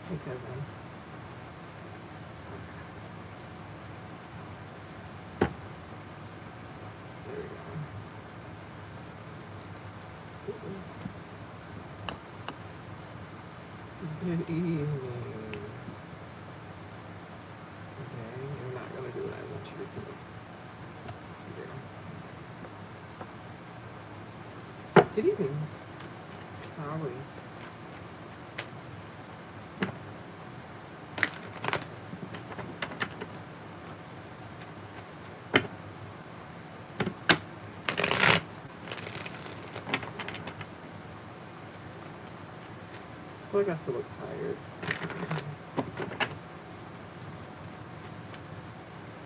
Hey, cousins. There we go. Good evening. Okay, you're not gonna do what I want you to do. Good evening. How are we? I feel like I still look tired.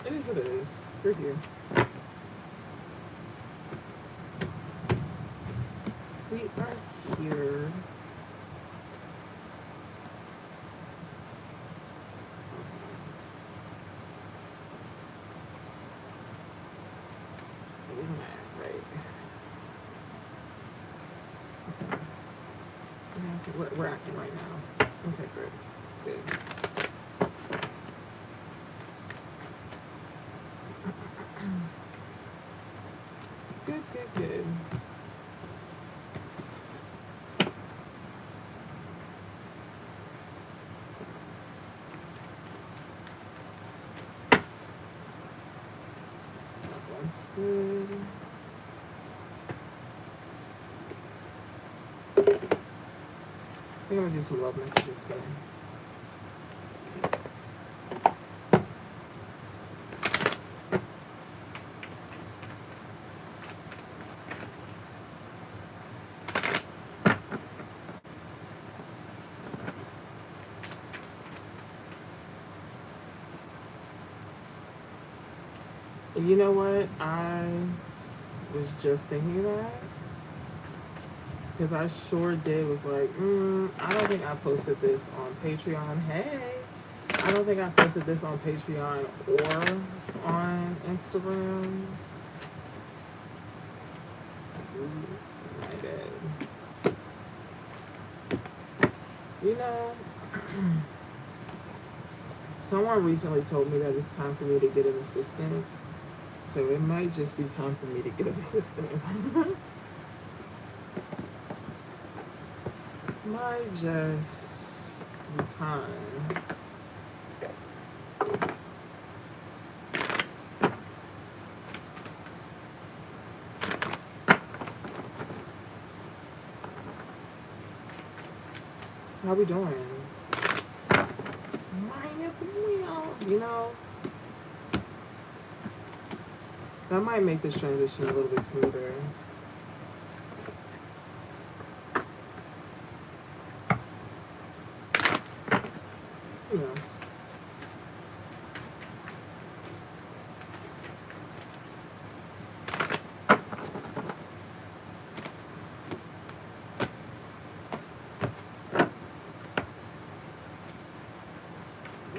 It is what it is. You're here. We are here. Right. Yeah, we're acting right now. Okay, good. Good. Good, good, good. That one's good. I think I'm gonna do some love messages today. You know what? I was just thinking that because I sure did. Was like, I don't think I posted this on Patreon. Hey, I don't think I posted this on Patreon or on Instagram. Ooh, my bad. You know, someone recently told me that it's time for me to get an assistant. So it might just be time for me to get an assistant. Might just be time. How we doing? Mine is real. You know, that might make this transition a little bit smoother. Who knows?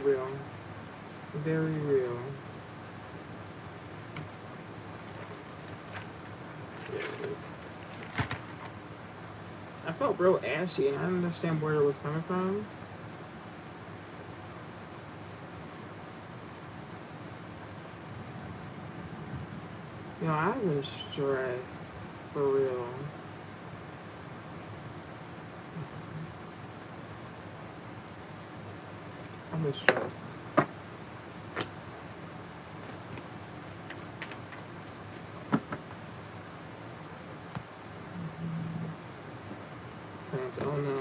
Real. Very real. There it is. I felt real ashy, and I didn't understand where it was coming from. You know, I've been stressed for real. I've been stressed. Oh no.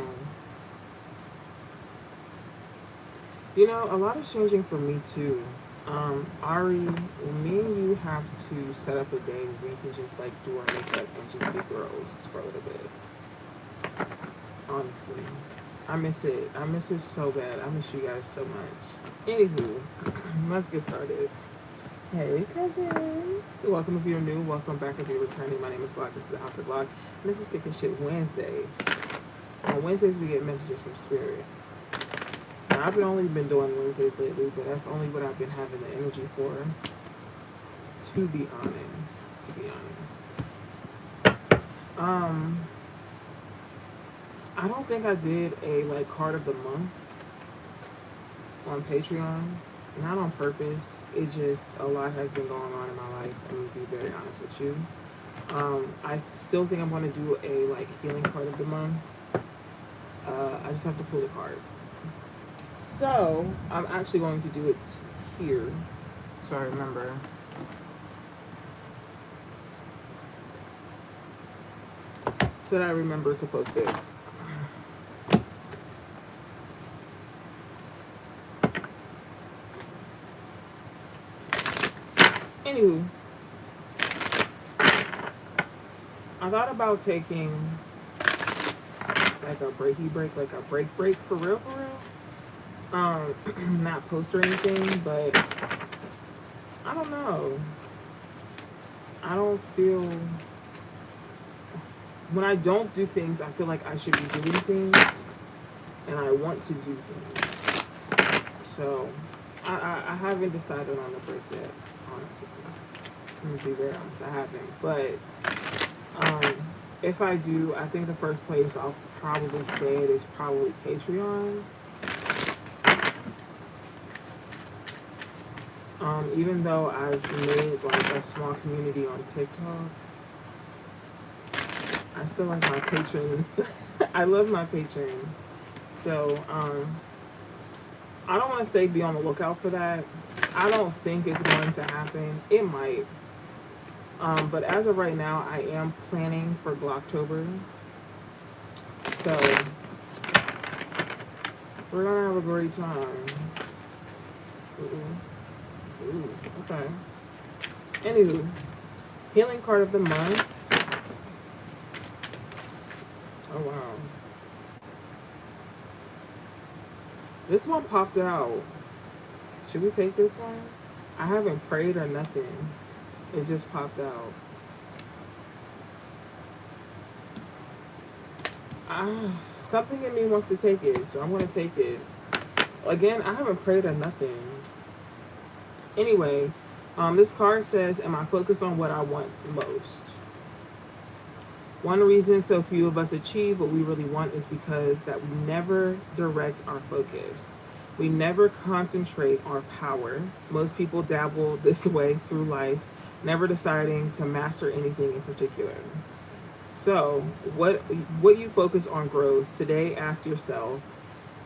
You know, a lot is changing for me too. Ari, me and you have to set up a day where we can just like do our makeup and just be girls for a little bit. Honestly. I miss it. I miss it so bad. I miss you guys so much. Anywho, let's get started. Hey cousins. Welcome if you're new. Welcome back if you're returning. My name is Glock. This is the House of Glock. And this is Kickin Shit Wednesdays. On Wednesdays we get messages from Spirit. Now I've only been doing Wednesdays lately, but that's only what I've been having the energy for. To be honest. I don't think I did a like card of the month on Patreon. Not on purpose. It just, a lot has been going on in my life. I'm going to be very honest with you. I still think I'm going to do a like healing card of the month. I just have to pull the card. So I'm actually going to do it here. So I remember. So that I remember to post it. Anywho, I thought about taking like a breaky break, like a break for real, for real. Not post or anything, but I don't know. I don't feel, when I don't do things, I feel like I should be doing things, and I want to do things. So I haven't decided on the break yet, honestly. I'm gonna be very honest, I haven't. But if I do, I think the first place I'll probably say it is probably Patreon. Even though I've made like a small community on TikTok, I still like my patrons. I love my patrons. So I don't want to say be on the lookout for that. I don't think it's going to happen. It might. But as of right now, I am planning for Glocktober. So we're gonna have a great time. Ooh, okay. Anywho, healing card of the month. Oh wow. This one popped out. Should we take this one? I haven't prayed or nothing. It just popped out. Something in me wants to take it, so I'm gonna take it. Again, I haven't prayed or nothing. Anyway, this card says, am I focused on what I want most? One reason so few of us achieve what we really want is because that we never direct our focus. We never concentrate our power. Most people dabble this way through life, never deciding to master anything in particular. So, what you focus on grows. Today, ask yourself,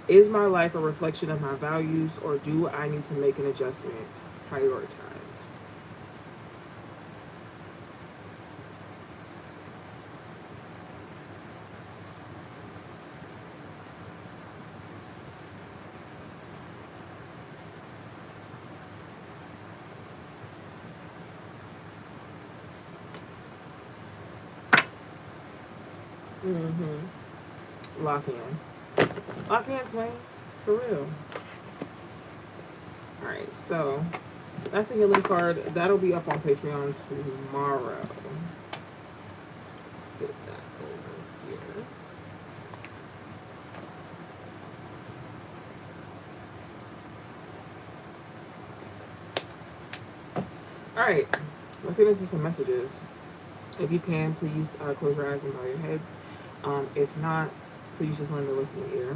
is my life a reflection of my values, or do I need to make an adjustment? Prioritize. Lock in. Lock in, Twain. For real. Alright, so that's the healing card. That'll be up on Patreon tomorrow. Sit that over here. Alright, let's get into some messages. If you can, please close your eyes and bow your heads. If not, please just lend a listening ear.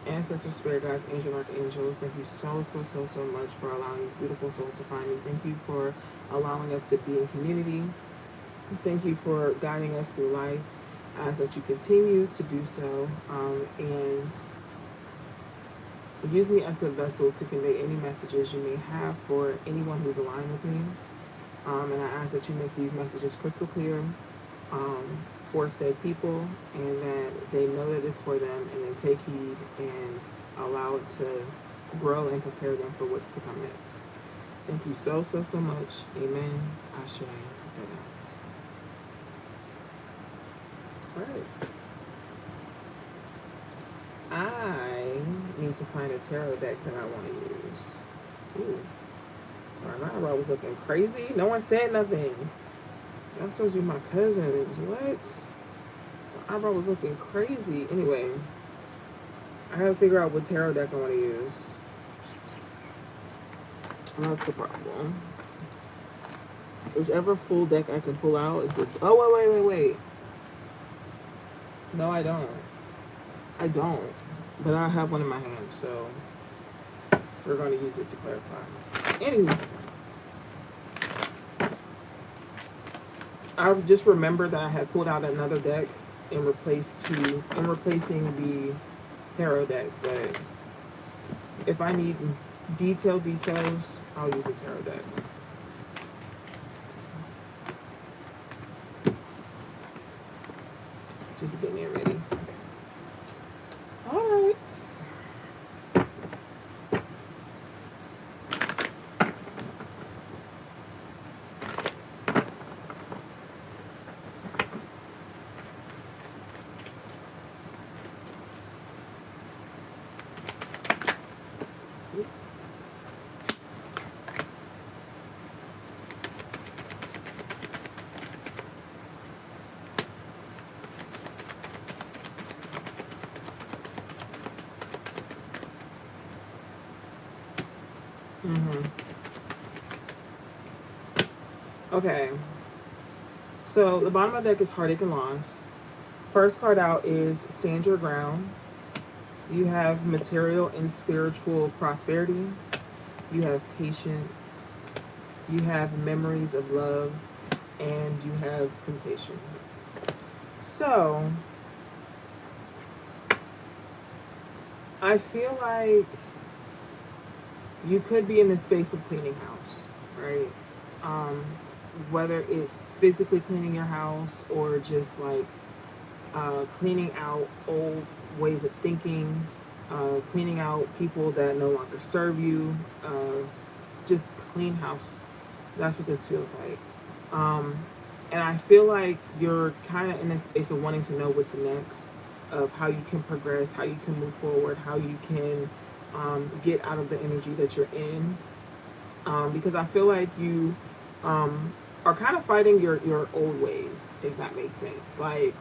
Ancestors, spirit guides, angel, archangels, thank you so much for allowing these beautiful souls to find me. Thank you for allowing us to be in community. Thank you for guiding us through life. I ask that you continue to do so, and use me as a vessel to convey any messages you may have for anyone who's aligned with me. And I ask that you make these messages crystal clear for said people, and that they know that it's for them, and they take heed and allow it to grow and prepare them for what's to come next. Thank you so much. Amen. Ashe. Alright. I need to find a tarot deck that I want to use. Ooh. Sorry, my eyebrow was looking crazy. No one said nothing. That's supposed to be my cousins. What? My eyebrow was looking crazy. Anyway, I gotta figure out what tarot deck I want to use. That's the problem. Whichever full deck I can pull out is the... Oh, wait. No, I don't. I don't. but I have one in my hand, so we're going to use it to clarify. Anywho, I've just remembered that I had pulled out another deck and replacing the tarot deck, but if I need details, I'll use a tarot deck. Just getting it ready. All right. Okay. So the bottom of the deck is Heartache and Loss. First card out is Stand Your Ground. You have material and spiritual prosperity. You have patience. You have memories of love. And you have temptation. So, I feel like you could be in the space of cleaning house, right? Whether it's physically cleaning your house or just like cleaning out old ways of thinking, cleaning out people that no longer serve you, just clean house. That's what this feels like. And I feel like you're kind of in a space of wanting to know what's next, of how you can progress, how you can move forward, how you can get out of the energy that you're in. Because I feel like you are kind of fighting your old ways, if that makes sense. Like,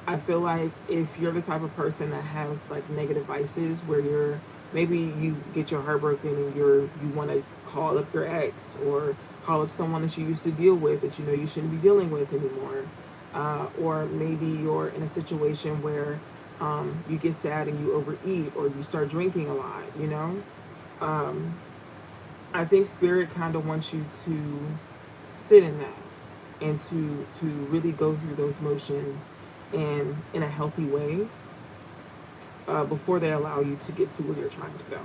I feel like if you're the type of person that has like negative vices, where maybe you get your heart broken and you want to call up your ex or call up someone that you used to deal with that you know you shouldn't be dealing with anymore, or maybe you're in a situation where you get sad and you overeat or you start drinking a lot, you know. I think spirit kind of wants you to sit in that and to really go through those motions and in a healthy way before they allow you to get to where you're trying to go.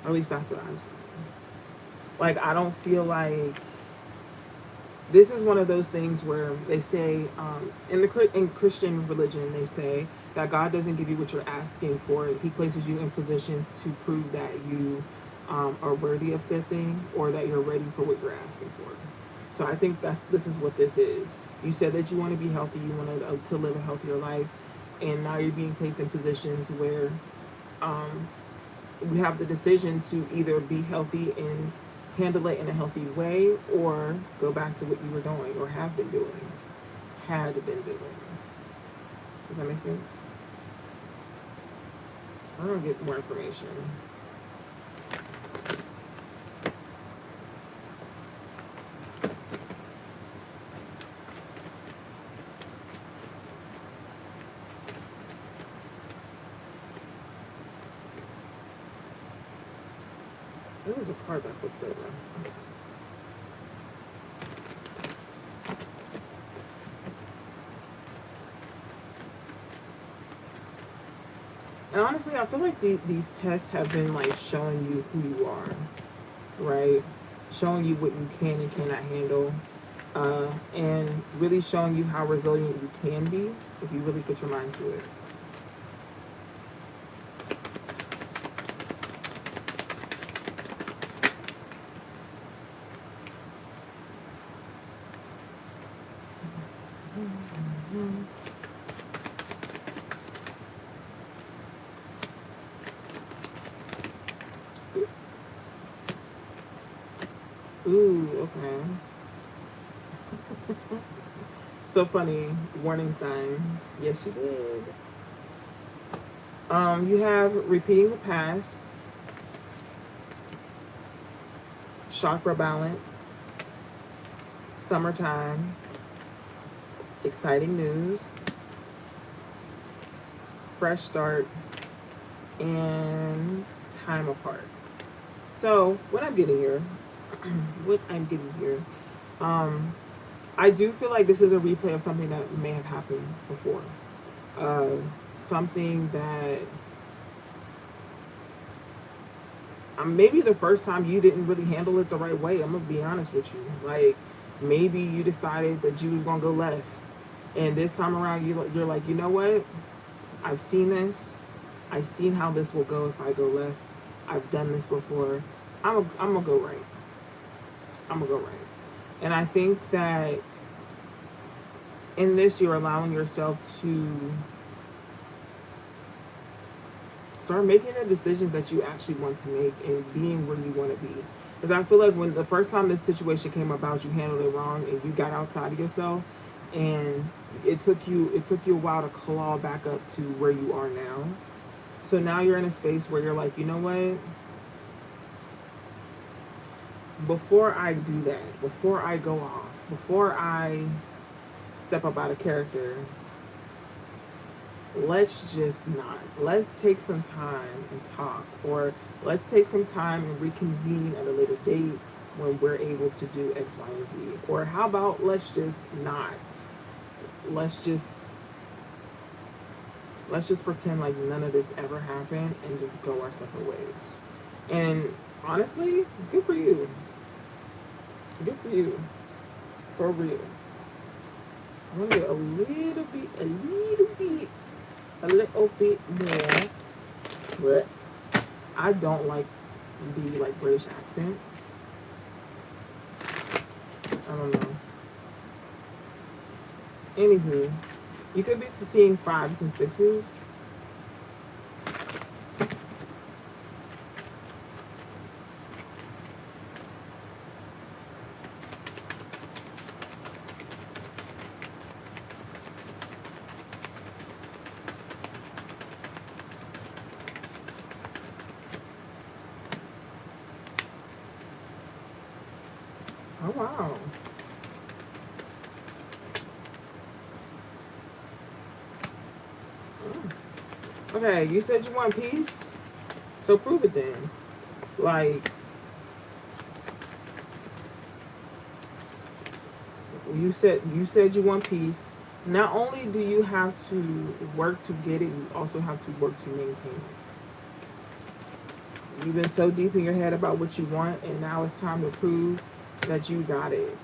Or at least that's what I'm saying. Like, I don't feel like this is one of those things where they say in Christian religion, they say that God doesn't give you what you're asking for. He places you in positions to prove that you are worthy of said thing, or that you're ready for what you're asking for. So I think this is what this is. You said that you want to be healthy, you want to live a healthier life, and now you're being placed in positions where we have the decision to either be healthy and handle it in a healthy way, or go back to what you were doing or had been doing. Does that make sense? I'm gonna get more information. There was a part that flipped over. And honestly, I feel like these tests have been like showing you who you are, right? Showing you what you can and cannot handle, and really showing you how resilient you can be if you really put your mind to it. Ooh, okay. So funny. Warning signs. Yes, you did. You have repeating the past, chakra balance, summertime, exciting news, fresh start, and time apart. So what I'm getting here, what I'm getting here, um, I do feel like this is a replay of something that may have happened before. Uh, Something that maybe the first time you didn't really handle it the right way. I'm gonna be honest with you. Like maybe you decided that you was gonna go left, and this time around you're like, you know what? I've seen this. I've seen how this will go if I go left. I've done this before. I'm gonna go right. I'm gonna go right. And I think that in this, you're allowing yourself to start making the decisions that you actually want to make and being where you want to be. Because I feel like when the first time this situation came about, you handled it wrong and you got outside of yourself, and it took you a while to claw back up to where you are now. So now you're in a space where you're like, you know what? Before I do that, before I go off, before I step up out of character, let's just not. Let's take some time and talk, or let's take some time and reconvene at a later date when we're able to do X, Y, and Z. Or how about let's just not. Let's just pretend like none of this ever happened and just go our separate ways. And honestly, good for you. Good for you. For real. I'm gonna get a little bit more. But I don't like the British accent. I don't know. Anywho, you could be seeing 5s and 6s. Oh, wow. Okay, you said you want peace? So prove it then. Like, you said you want peace. Not only do you have to work to get it, you also have to work to maintain it. You've been so deep in your head about what you want, and now it's time to prove that you got it.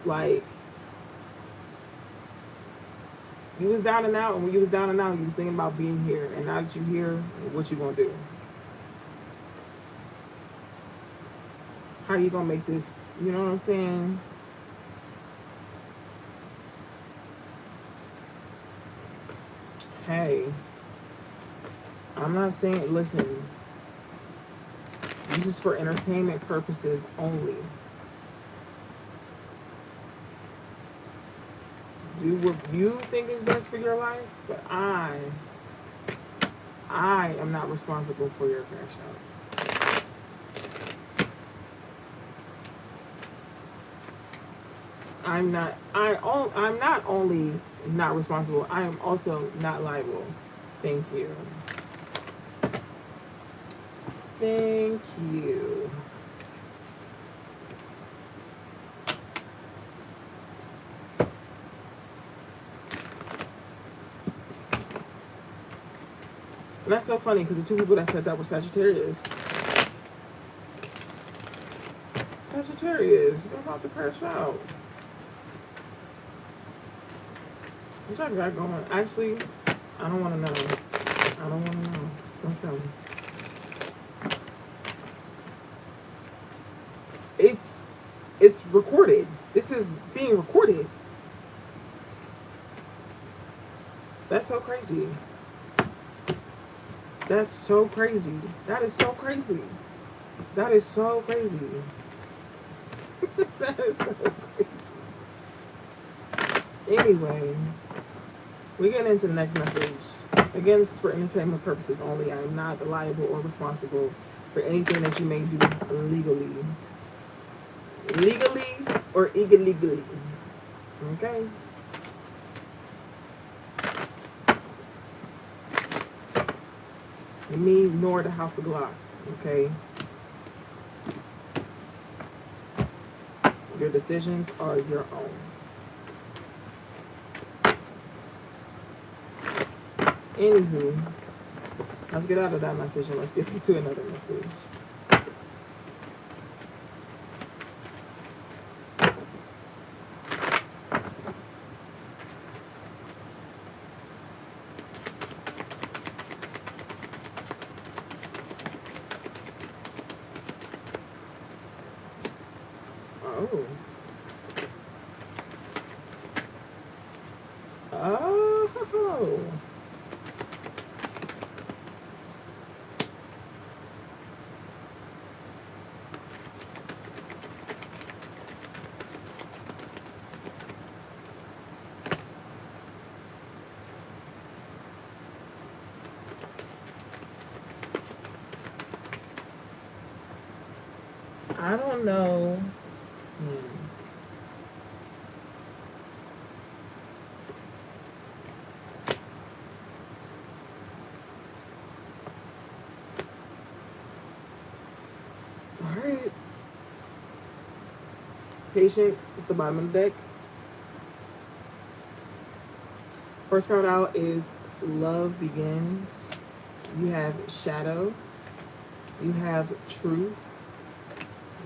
Like, you was down and out, and when you was down and out, you was thinking about being here. And now that you're here, what you gonna do? How you gonna make this, you know what I'm saying? Hey, I'm not saying, listen, this is for entertainment purposes only. Do what you think is best for your life, but I am not responsible for your crash out. I'm not only not responsible, I am also not liable. Thank you. Thank you. And that's so funny because the two people that said that were Sagittarius. Sagittarius, we're about to crash out. What y'all got going? Actually, I don't want to know. I don't want to know. Don't tell me. It's recorded. This is being recorded. That's so crazy. That's so crazy. That is so crazy. That is so crazy. That is so crazy. Anyway, we get into the next message. Again, this is for entertainment purposes only. I am not liable or responsible for anything that you may do legally. Legally or illegally. Okay? Me nor the House of Glock. Okay? Your decisions are your own. Anywho, let's get out of that message and let's get into another message. Oh. Oh. I don't know. Alright. Patience is the bottom of the deck. First card out is Love Begins. You have Shadow. You have Truth.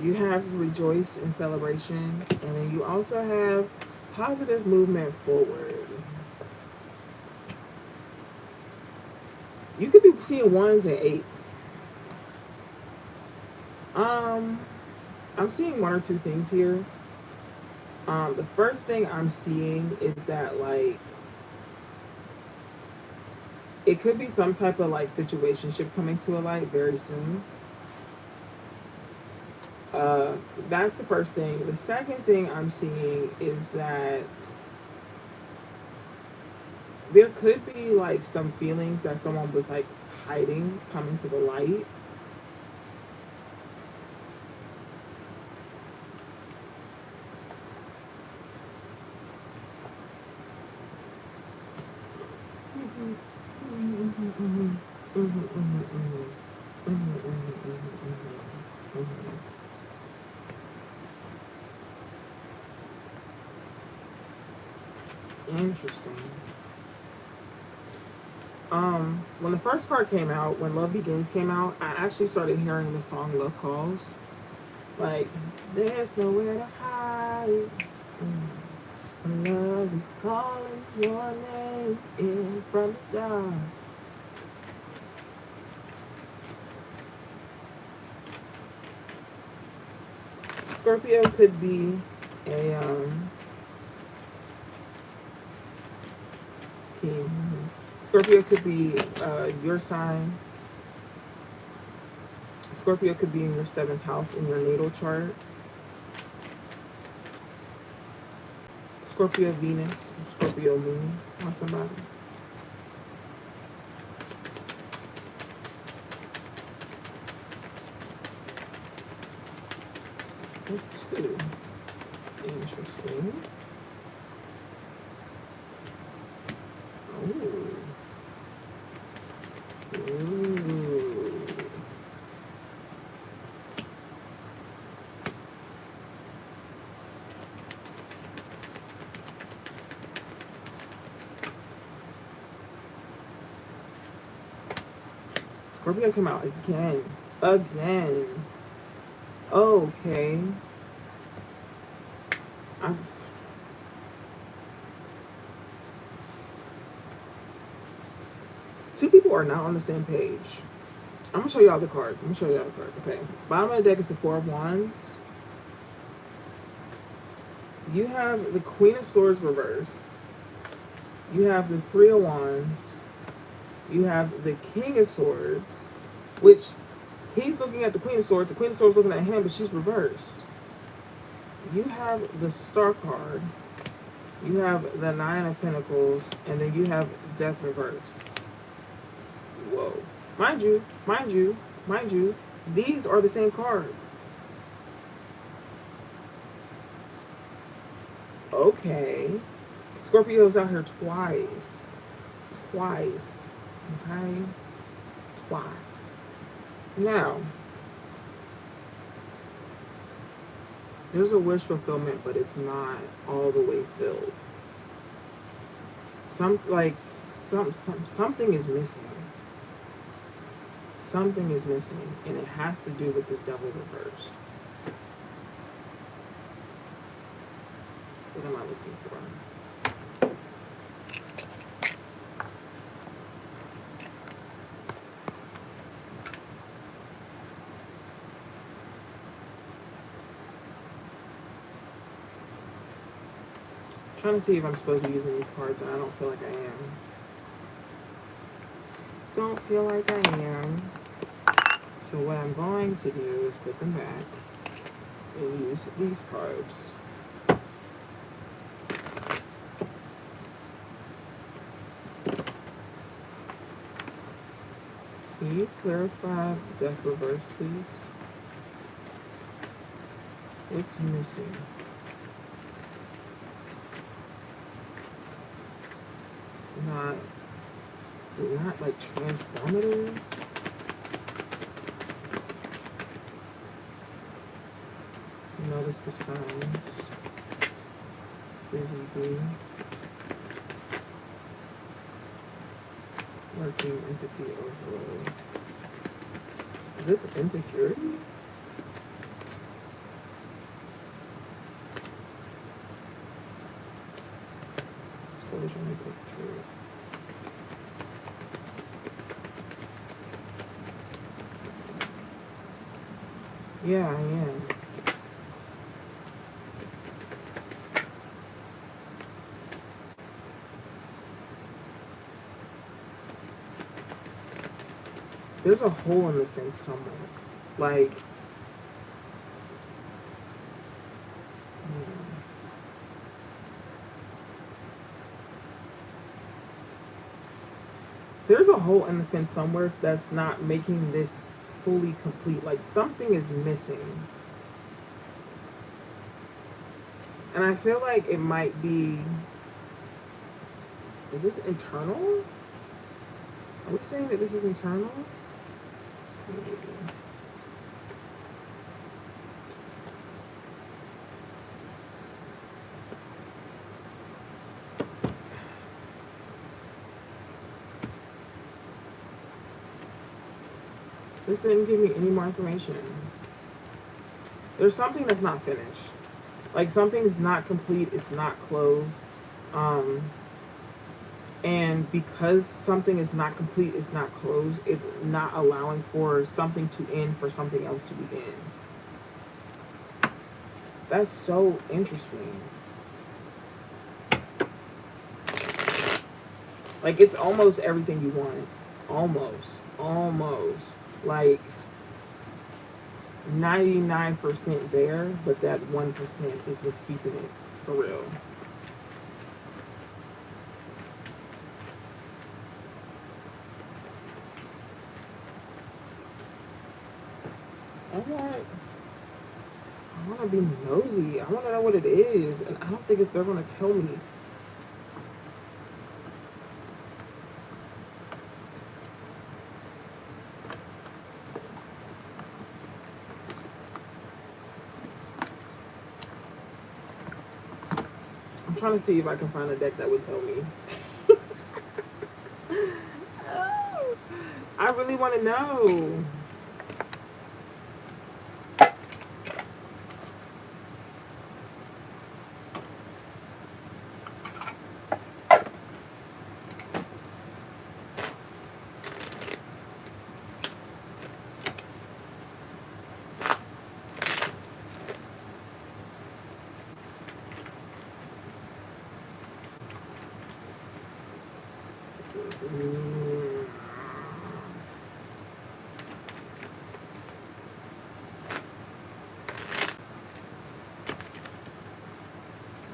You have Rejoice and Celebration. And then you also have Positive Movement Forward. You could be seeing 1s and 8s. I'm seeing 1 or 2 things here. The first thing I'm seeing is that, like, it could be some type of, like, situationship coming to a light very soon. That's the first thing. The second thing I'm seeing is that there could be, like, some feelings that someone was, like, hiding coming to the light. Interesting. When the first card came out, when Love Begins came out, I actually started hearing the song Love Calls. Like, there's nowhere to hide. Love is calling your name in from the dark. Scorpio could be a Scorpio could be your sign. Scorpio could be in your 7th house in your natal chart. Scorpio Venus, Scorpio Moon on somebody. There's 2. Interesting. Ooh. Scorpio came out again. Again. Okay. Two people are not on the same page. I'm gonna show y'all the cards. Okay. Bottom of the deck is the 4 of Wands. You have the Queen of Swords reverse. You have the 3 of Wands. You have the King of Swords, which he's looking at the Queen of Swords. The Queen of Swords looking at him, but she's reversed. You have the Star card. You have the 9 of Pentacles, and then you have Death reversed. Whoa. Mind you, these are the same cards. Okay. Scorpio's out here twice. Okay? twice. Now, there's a wish fulfillment, but it's not all the way filled. Something is missing. Something is missing, and it has to do with this devil reverse. What am I looking for? I'm trying to see if I'm supposed to be using these cards, and I don't feel like I am. Don't feel like I am. So what I'm going to do is put them back and use these cards. Can you clarify death reverse, please? What's missing? It's not. Is it not like transformative? Notice the signs. Busy bee. Working empathy overload. Is this insecurity? So we're trying to take true. Yeah, I am. There's a hole in the fence somewhere. Like, there's a hole in the fence somewhere that's not making this fully complete. Like, something is missing. And I feel like it might be... Is this internal? Are we saying that this is internal? This didn't give me any more information. There's something that's not finished. Like, something's not complete, it's not closed. And because something is not complete, it's not closed, it's not allowing for something to end for something else to begin. That's so interesting. Like, it's almost everything you want. Almost. Like, 99% there, but that 1% is what's keeping it for real. I want to be nosy. I want to know what it is, and I don't think they're going to tell me. I'm trying to see if I can find a deck that would tell me. I really want to know.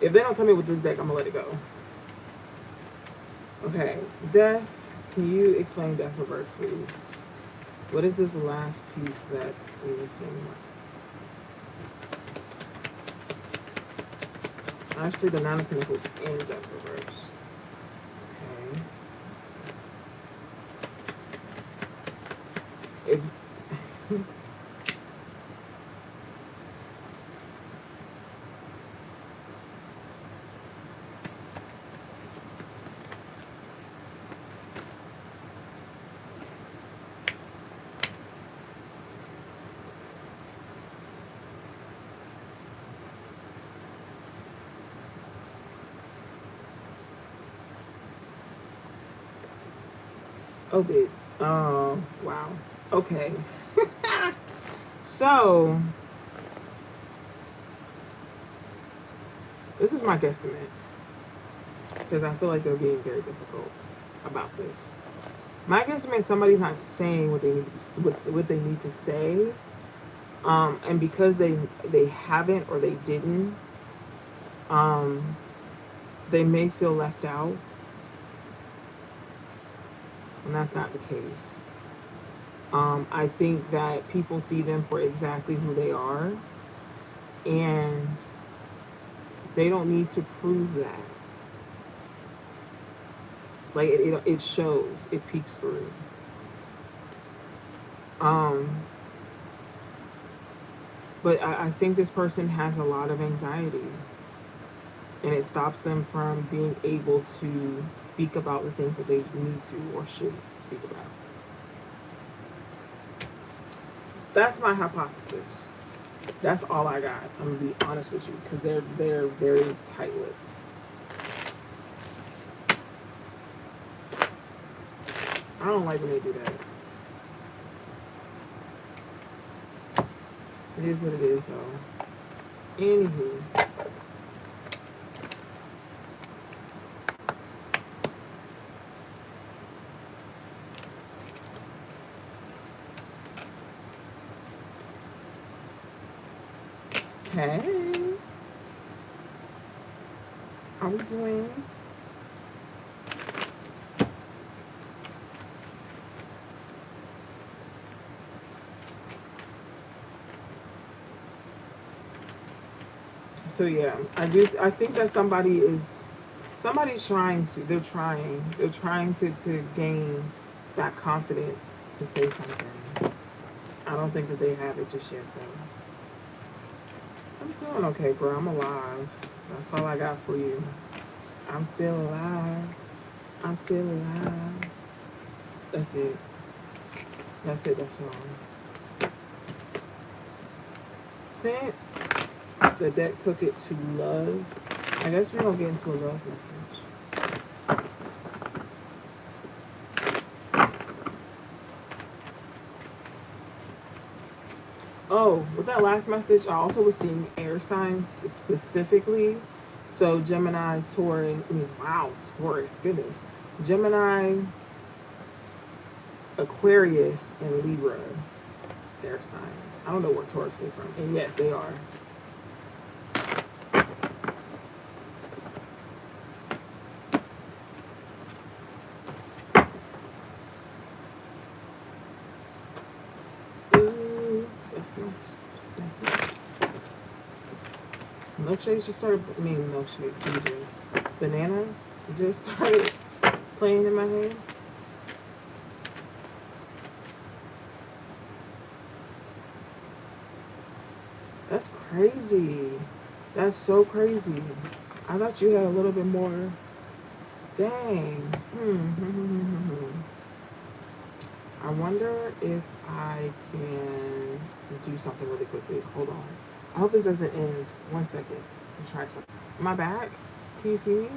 If they don't tell me with this deck, I'm gonna let it go. Okay, death. Can you explain death reverse, please? What is this last piece that's missing? Actually, the Nine of Pentacles in death reverse. Okay. Oh, bit. Oh, wow. Okay. So, this is my guesstimate because I feel like they're being very difficult about this. My guesstimate is somebody's not saying what they need to, what they need to say, and because they haven't or they didn't, um, they may feel left out, and that's not the case. I think that people see them for exactly who they are, and they don't need to prove that. Like it shows, it peeks through. Um, but I think this person has a lot of anxiety, and it stops them from being able to speak about the things that they need to or should speak about. That's my hypothesis. That's all I got. I'm gonna be honest with you because they're very tight-lipped. I don't like when they do that. It is what it is, though. Anywho, hey, how we doing? So yeah, I do. I think that somebody's trying to. They're trying. They're trying to gain that confidence to say something. I don't think that they have it just yet, though. I'm doing okay, bro. I'm alive. That's all I got for you. I'm still alive. I'm still alive. That's it. That's it. That's all. Since the deck took it to love, I guess we're gonna get into a love message. Oh, with that last message, I also was seeing air signs specifically. So Gemini, Taurus, wow, Taurus, goodness. Gemini, Aquarius, and Libra air signs. I don't know where Taurus came from. And yes, they are. Ooh, that's nice. That's nice. Milkshakes just started, milkshake, Jesus. Bananas just started playing in my head. That's crazy. That's so crazy. I thought you had a little bit more. Dang. I wonder if I can do something really quickly. Hold on. I hope this doesn't end. 1 second. I'll try something. Am I back? Can you see me?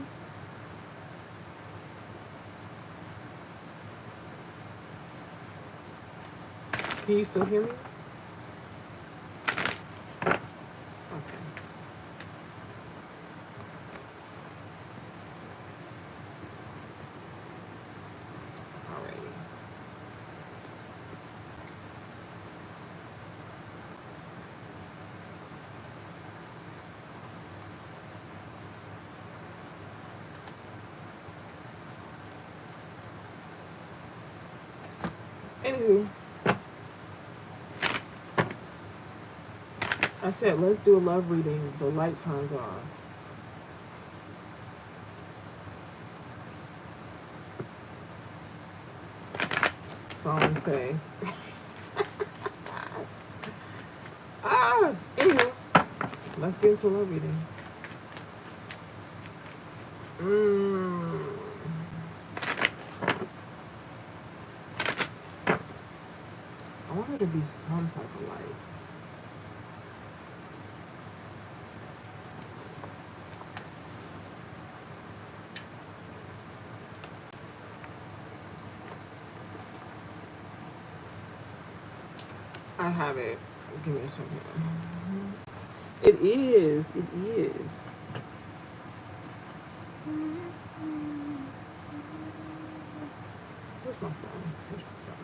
Can you still hear me? Okay. Alrighty. Anywho, I said let's do a love reading. The light turns off. That's all I'm gonna say. Anywho, let's get into a love reading. I want her to be some type of light. I have it. Give me a second. It is. It is. Where's my phone? Where's my phone?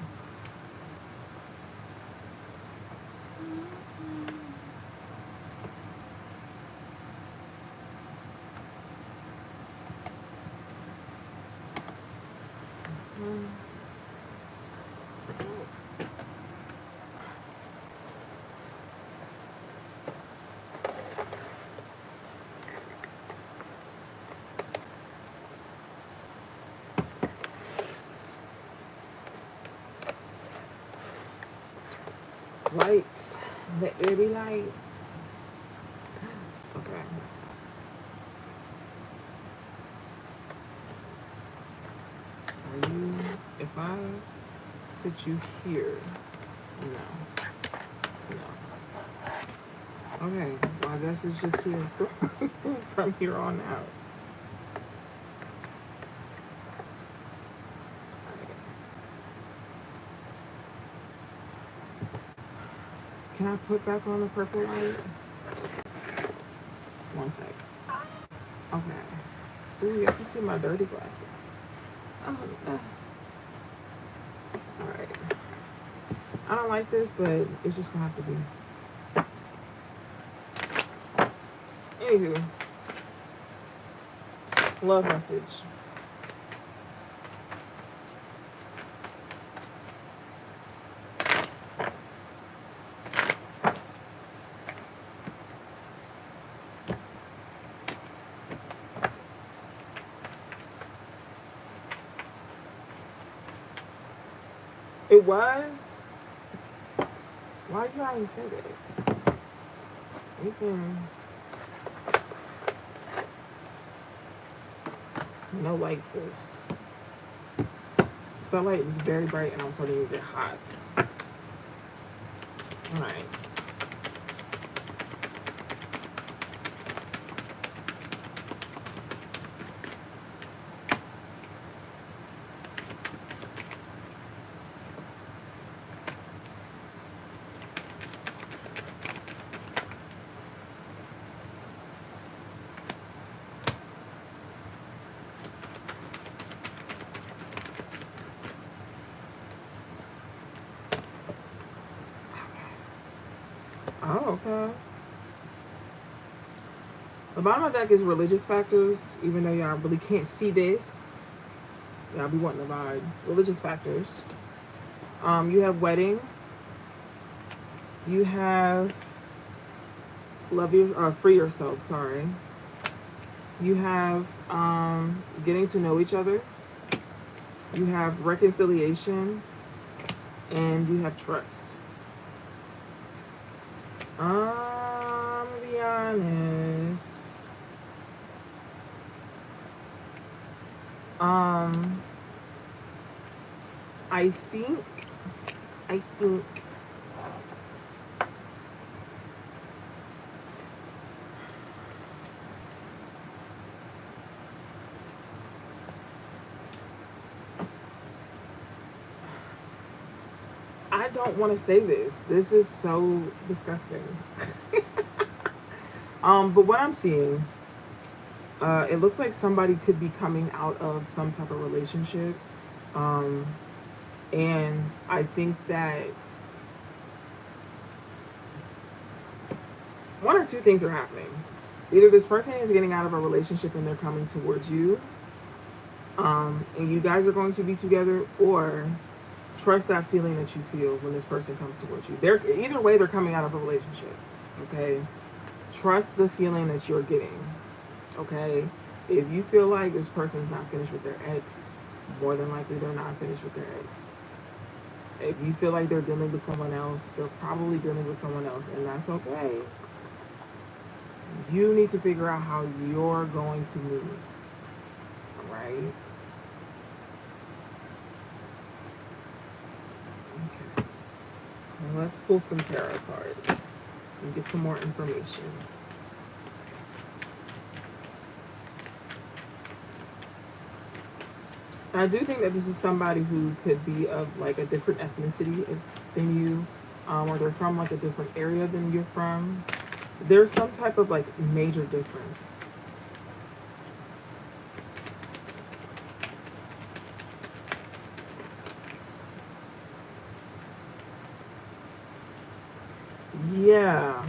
Lights. Let there be lights. Okay. Are you, if I sit you here? No. No. Okay. Well, I guess it's just here from here on out. Can I put back on the purple light? One sec. Okay. Ooh, I can see my dirty glasses. Oh, Alright. I don't like this, but it's just gonna have to be. Anywho. Love message. It was? Why you always say that? We can. No lights this. Sunlight was very bright and I was starting to get hot. Alright. Oh, okay. The bottom of the deck is religious factors, even though y'all really can't see this. Y'all be wanting to vibe. Religious factors. You have wedding. You have free yourself, sorry. You have getting to know each other. You have reconciliation. And you have trust. I'm gonna be honest. I think I don't want to say this. This is so disgusting. But what I'm seeing, it looks like somebody could be coming out of some type of relationship. And I think that one or two things are happening. Either this person is getting out of a relationship and they're coming towards you, and you guys are going to be together, or trust that feeling that you feel when this person comes towards you. Either way, they're coming out of a relationship. Okay? Trust the feeling that you're getting. Okay? If you feel like this person's not finished with their ex, more than likely they're not finished with their ex. If you feel like they're dealing with someone else, they're probably dealing with someone else, and that's okay. You need to figure out how you're going to move. Alright? Okay. Now let's pull some tarot cards and get some more information. I do think that this is somebody who could be of like a different ethnicity than you. or they're from like a different area than you're from, there's some type of like major difference. Yeah,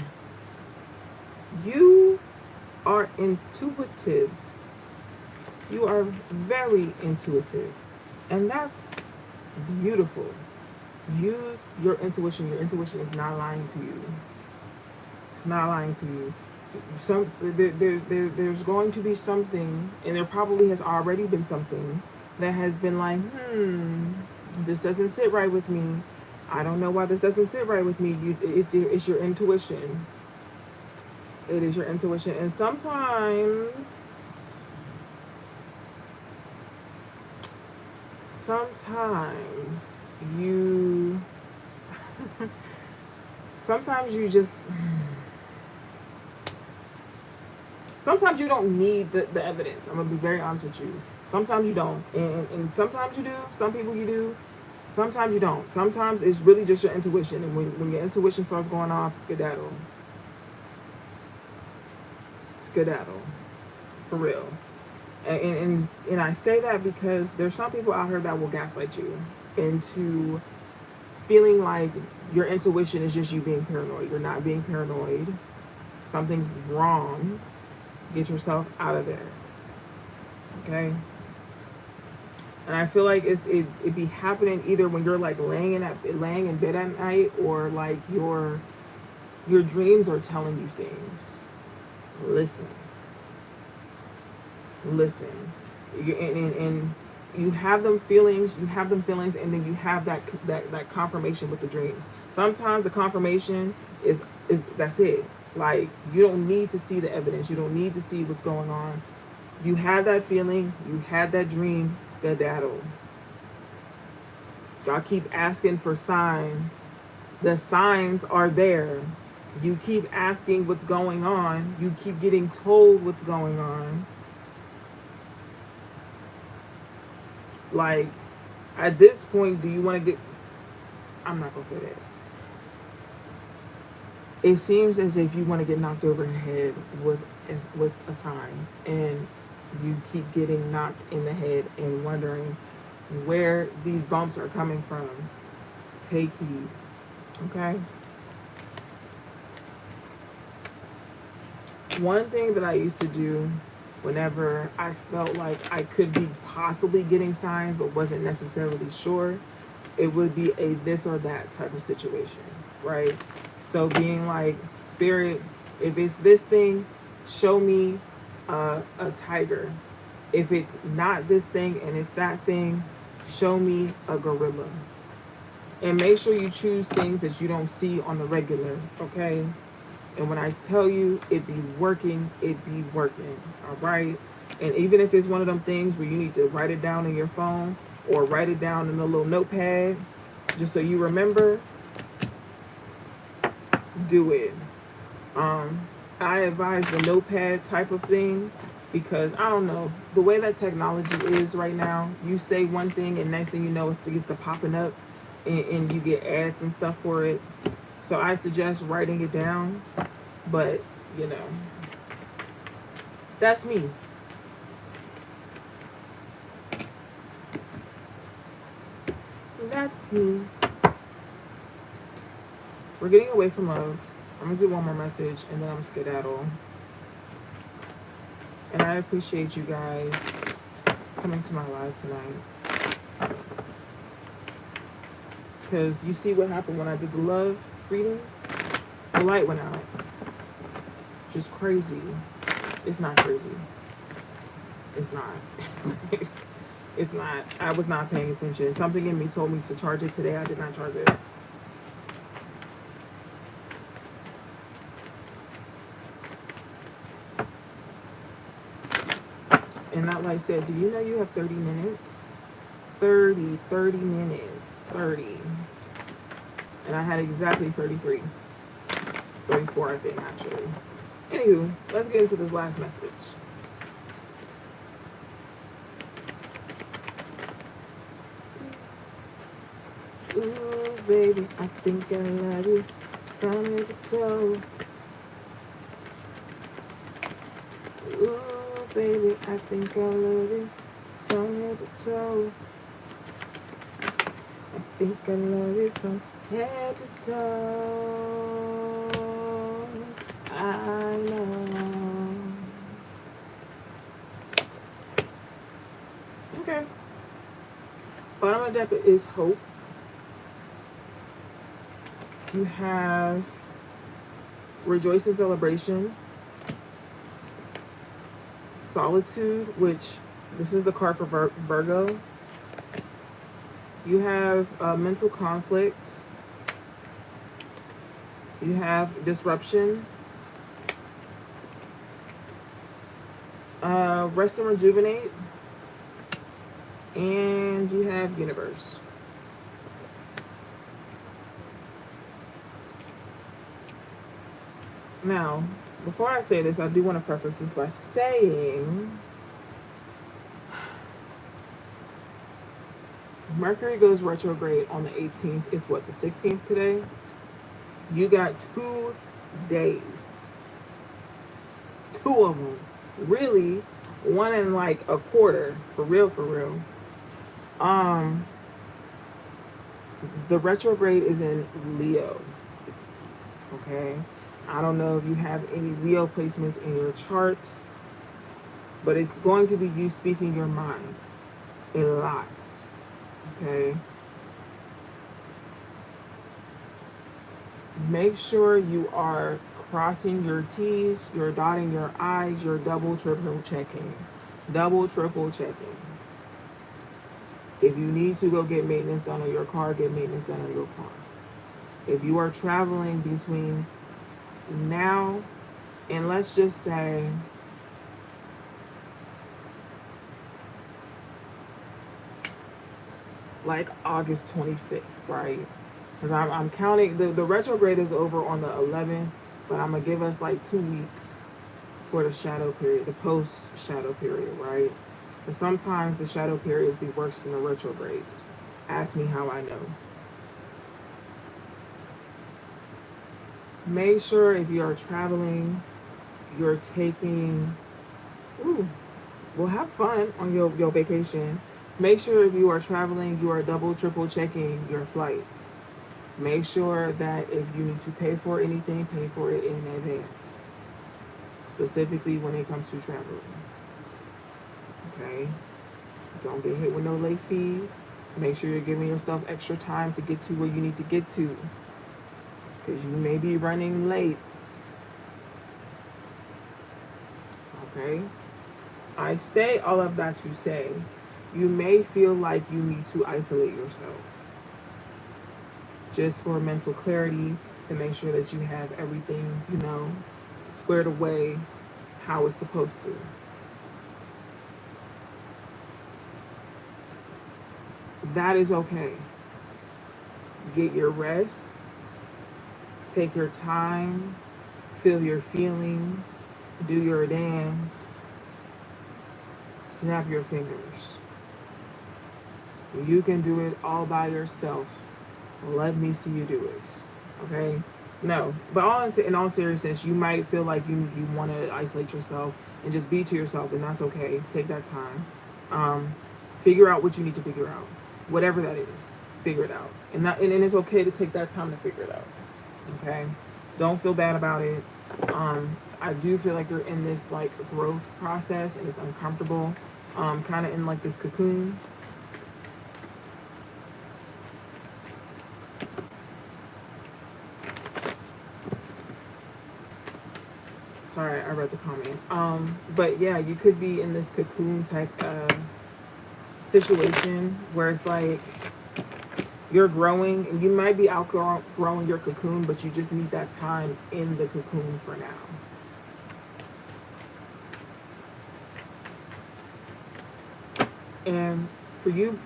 you are intuitive. You are very intuitive, and that's beautiful. Use your intuition. Your intuition is not lying to you. It's not lying to you. There's going to be something, and there probably has already been something that has been like, this doesn't sit right with me. I don't know why this doesn't sit right with me. It's your intuition. It is your intuition, and sometimes you, sometimes you just, sometimes you don't need the evidence. I'm gonna be very honest with you. Sometimes you don't, and sometimes you do. Some people you do. Sometimes you don't. Sometimes it's really just your intuition, and when your intuition starts going off, skedaddle, skedaddle, for real. And I say that because there's some people out here that will gaslight you into feeling like your intuition is just you being paranoid. You're not being paranoid. Something's wrong. Get yourself out of there. Okay? And I feel like it be happening either when you're like laying in bed at night, or like your dreams are telling you things. Listen. And you have them feelings, and then you have that confirmation with the dreams. Sometimes the confirmation is that's it. Like, you don't need to see the evidence. You don't need to see what's going on. You had that feeling, you had that dream, skedaddle. Y'all keep asking for signs. The signs are there. You keep asking what's going on. You keep getting told what's going on. Like, at this point, do you want to get... I'm not going to say that. It seems as if you want to get knocked over your head with a sign, and you keep getting knocked in the head and wondering where these bumps are coming from. Take heed, okay? One thing that I used to do whenever I felt like I could be possibly getting signs but wasn't necessarily sure, it would be a this or that type of situation, right? So being like, Spirit, if it's this thing, show me a tiger. If it's not this thing and it's that thing, show me a gorilla. And make sure you choose things that you don't see on the regular, okay? And when I tell you it be working, all right? And even if it's one of them things where you need to write it down in your phone or write it down in a little notepad, just so you remember, do it. I advise the notepad type of thing because, I don't know, the way that technology is right now, you say one thing and next thing you know, it gets to popping up and you get ads and stuff for it. So I suggest writing it down, but, you know, that's me. That's me. We're getting away from love. I'm going to do one more message and then I'm skedaddle. And I appreciate you guys coming to my live tonight. Because you see what happened when I did the love reading? The light went out. Just crazy. It's not crazy. It's not. It's not. I was not paying attention. Something in me told me to charge it today. I did not charge it. And that light said, do you know you have 30 minutes? 30 minutes. 30. And I had exactly 33. 34, I think, actually. Anywho, let's get into this last message. Ooh, baby, I think I love you from head to toe. Ooh, baby, I think I love you from head to toe. I think I love you from head to toe. I know. Okay. Bottom of the deck is hope. You have rejoice and celebration, solitude, which this is the card for Virgo. You have mental conflict. You have disruption, rest and rejuvenate, and you have universe. Now, before I say this, I do want to preface this by saying Mercury goes retrograde on the 18th. It's what, the 16th today? You got 2 days. 2 of them. Really, 1 and like a quarter. For real, for real. The retrograde is in Leo. Okay? I don't know if you have any Leo placements in your chart, but it's going to be you speaking your mind a lot. Okay? Make sure you are crossing your T's, you're dotting your I's, you're double, triple checking. Double, triple checking. If you need to go get maintenance done on your car, get maintenance done on your car. If you are traveling between now and let's just say like August 25th, right? Because I'm counting, the retrograde is over on the 11th, but I'm going to give us like 2 weeks for the shadow period, the post shadow period, right? Because sometimes the shadow periods be worse than the retrogrades. Ask me how I know. Make sure if you are traveling, you're taking, well, have fun on your vacation. Make sure if you are traveling, you are double, triple checking your flights. Make sure that if you need to pay for anything, pay for it in advance. Specifically when it comes to traveling. Okay? Don't get hit with no late fees. Make sure you're giving yourself extra time to get to where you need to get to. Because you may be running late. Okay? I say all of that to say, you may feel like you need to isolate yourself. Just for mental clarity, to make sure that you have everything, squared away how it's supposed to. That is okay. Get your rest. Take your time. Feel your feelings. Do your dance. Snap your fingers. You can do it all by yourself. Let me see you do it. Okay? No. But in all seriousness, you might feel like you want to isolate yourself and just be to yourself, and that's okay. Take that time. Figure out what you need to figure out. Whatever that is, figure it out. And it's okay to take that time to figure it out. Okay? Don't feel bad about it. I do feel like you're in this like growth process and it's uncomfortable. Kind of in like this cocoon. Sorry, I read the comment. But yeah, you could be in this cocoon type situation where it's like you're growing and you might be outgrowing your cocoon, but you just need that time in the cocoon for now. And for you,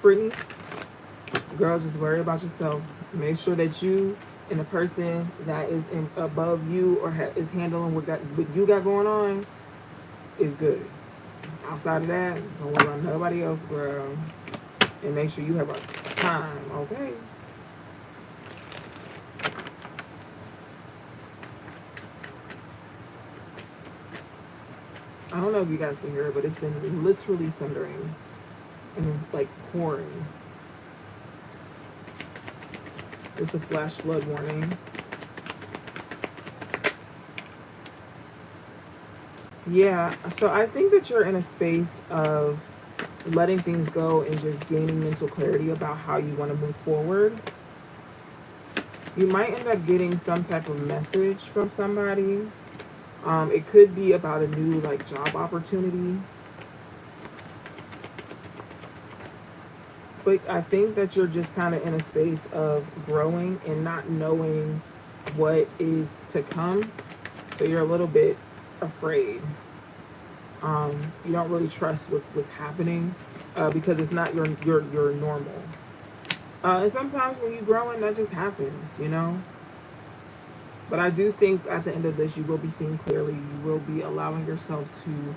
Brittany, girl, just worry about yourself. Make sure that you and the person that is above you or is handling what you got going on is good. Outside of that, don't worry about nobody else, girl. And make sure you have a time, okay? I don't know if you guys can hear it, but it's been literally thundering and like pouring. It's a flash flood warning. Yeah, so I think that you're in a space of letting things go and just gaining mental clarity about how you want to move forward. You might end up getting some type of message from somebody. It could be about a new like job opportunity. But I think that you're just kind of in a space of growing and not knowing what is to come. So you're a little bit afraid. You don't really trust what's happening because it's not your normal. And sometimes when you're growing, that just happens, you know. But I do think at the end of this, you will be seeing clearly. You will be allowing yourself to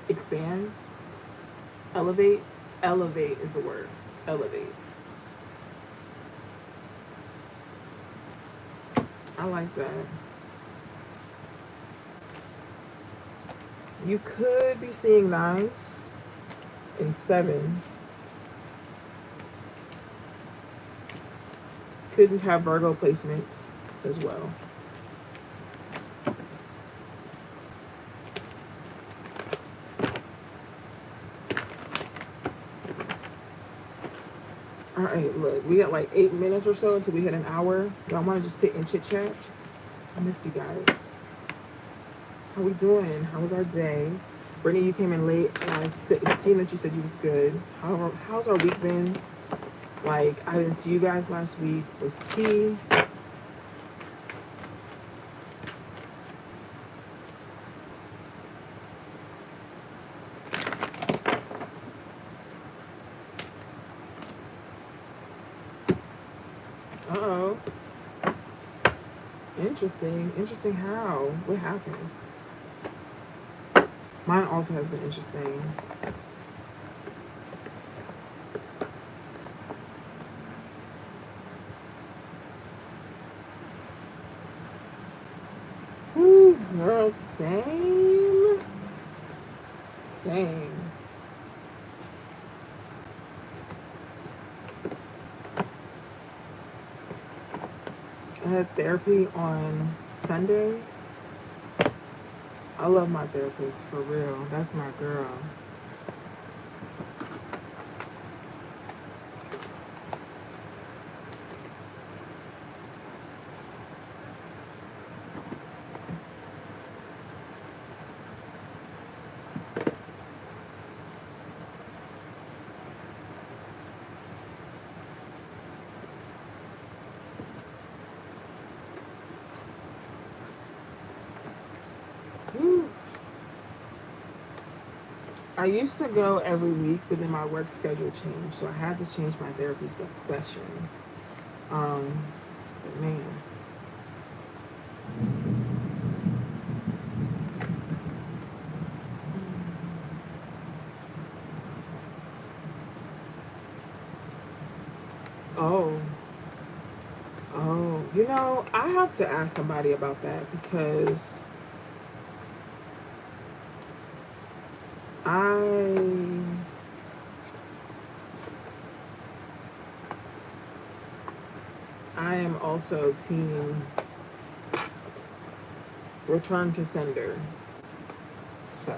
expand, elevate. Elevate is the word. Elevate. I like that. You could be seeing nines and sevens. Could have Virgo placements as well. All right, look, we got like 8 minutes or so until we hit an hour. Y'all want to just sit and chit chat? I miss you guys. How we doing? How was our day? Brittany, you came in late, and I seen that you said you was good. How's our week been? Like, I didn't see you guys last week. Was tea? Uh-oh. Interesting. Interesting how? What happened? Mine also has been interesting. Ooh, girl, same. Same. I had therapy on Sunday. I love my therapist, for real. That's my girl. Woo. I used to go every week, but then my work schedule changed, so I had to change my therapy sessions. But man, oh, you know, I have to ask somebody about that because I I am also team return to sender. So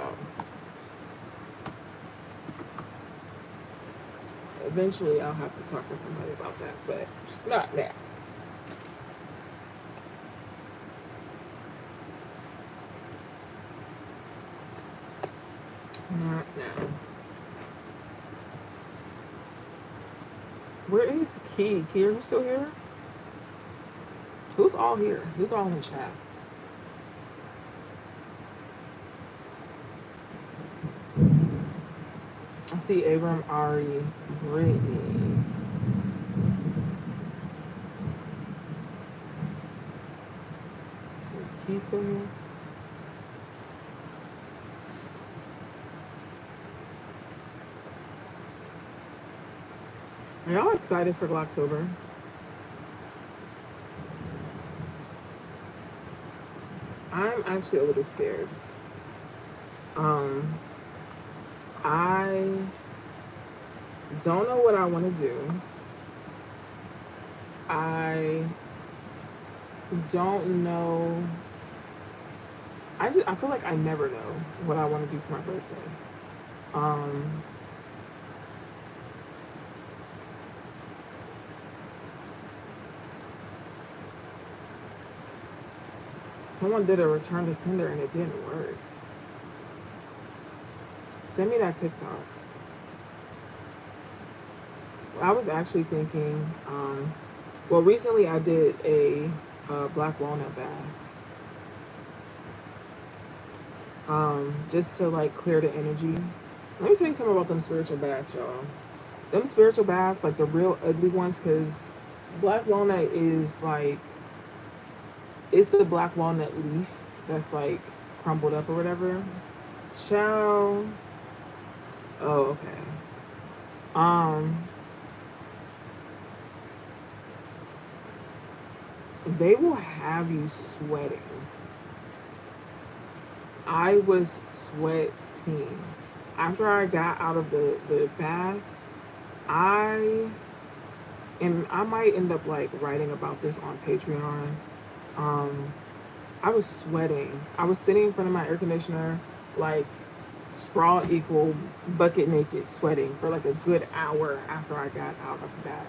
eventually I'll have to talk to somebody about that, but not now. Not now. Where is Key? Key, are you still here? Who's all here? Who's all in chat? I see Abram, Ari, Brittany. Is Key still here? Are y'all excited for Glocktober? I'm actually a little scared. Um, I don't know what I want to do. I don't know. I feel like I never know what I want to do for my birthday. Um, Someone did a return to sender and it didn't work. Send me that TikTok. I was actually thinking, well, recently I did a black walnut bath, just to like clear the energy. Let me tell you something about them spiritual baths, y'all. Them spiritual baths, like the real ugly ones, because black walnut is like, it's the black walnut leaf that's like crumbled up or whatever. Ciao. Oh, okay. Um, they will have you sweating. I was sweating. After I got out of the bath, I and I might end up like writing about this on Patreon. Um, I was sweating. I was sitting in front of my air conditioner, like sprawl equal bucket naked, sweating for like a good hour after I got out of the bath.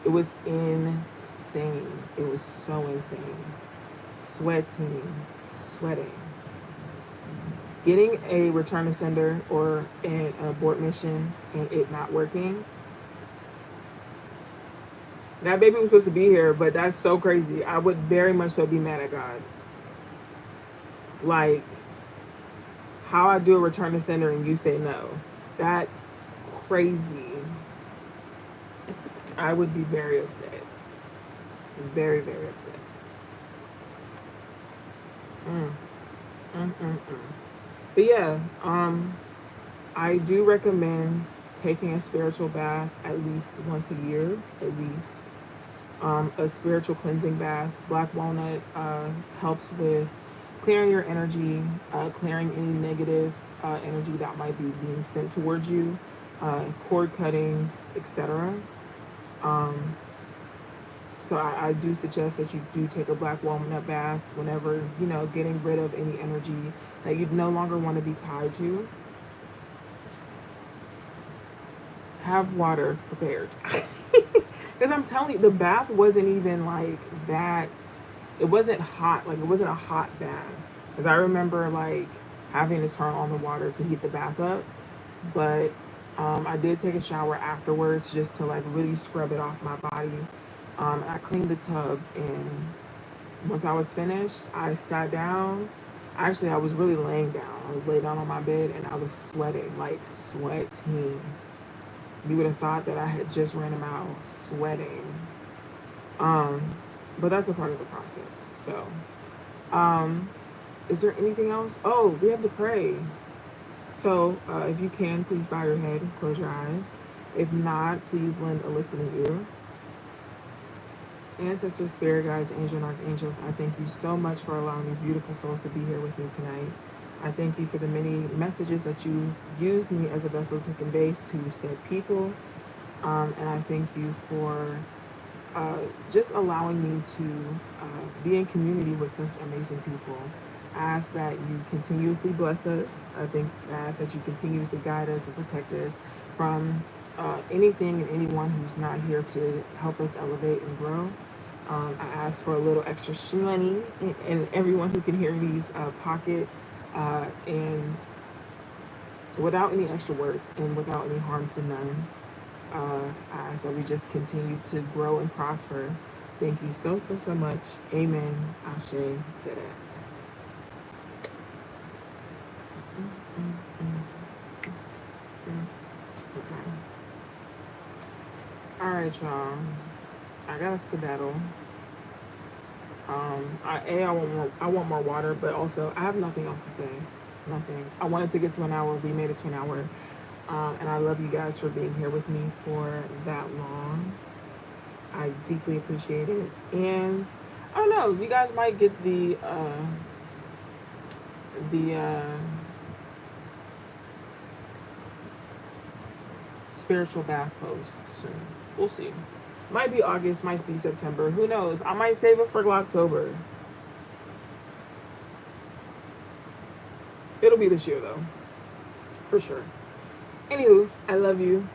It was insane. It was so insane. Sweating, sweating. Getting a return to sender or an abort mission and it not working. That baby was supposed to be here, but that's so crazy. I would very much so be mad at God. Like, how I do a return to sender and you say no. That's crazy. I would be very upset. Very, very upset. Mm, mm. But yeah, I do recommend taking a spiritual bath at least once a year, at least. A spiritual cleansing bath. Black walnut helps with clearing your energy, clearing any negative energy that might be being sent towards you, cord cuttings, etc. Um, so I do suggest that you do take a black walnut bath whenever, getting rid of any energy that you no longer want to be tied to. Have water prepared. Because I'm telling you, the bath wasn't even like that. It wasn't hot. Like, it wasn't a hot bath. Because I remember, like, having to turn on the water to heat the bath up. But I did take a shower afterwards just to, like, really scrub it off my body. I cleaned the tub. And once I was finished, I sat down. Actually, I was really laying down. I was laid down on my bed and I was sweating, like sweating. You would have thought that I had just ran a mile sweating. Um, but that's a part of the process. So, um, is there anything else? Oh, we have to pray. So, if you can, please bow your head and close your eyes. If not, please lend a listening ear. Ancestors, spirit guides, angels, and archangels, I thank you so much for allowing these beautiful souls to be here with me tonight. I thank you for the many messages that you used me as a vessel to convey to said people. And I thank you for just allowing me to be in community with such amazing people. I ask that you continuously bless us. I ask that you continuously guide us and protect us from anything and anyone who's not here to help us elevate and grow. I ask for a little extra money and everyone who can hear these pocket and without any extra work and without any harm to none. I ask that we just continue to grow and prosper. Thank you so, so, so much. Amen. Ashe. Deadass. Okay. All right, y'all. I got a skedaddle. I want more water, but also I have nothing else to say. Nothing. I wanted to get to an hour. We made it to an hour. And I love you guys for being here with me for that long. I deeply appreciate it. And I don't know, you guys might get the the spiritual bath post soon. We'll see. Might be August, might be September. Who knows? I might save it for October. It'll be this year though, for sure. Anywho, I love you.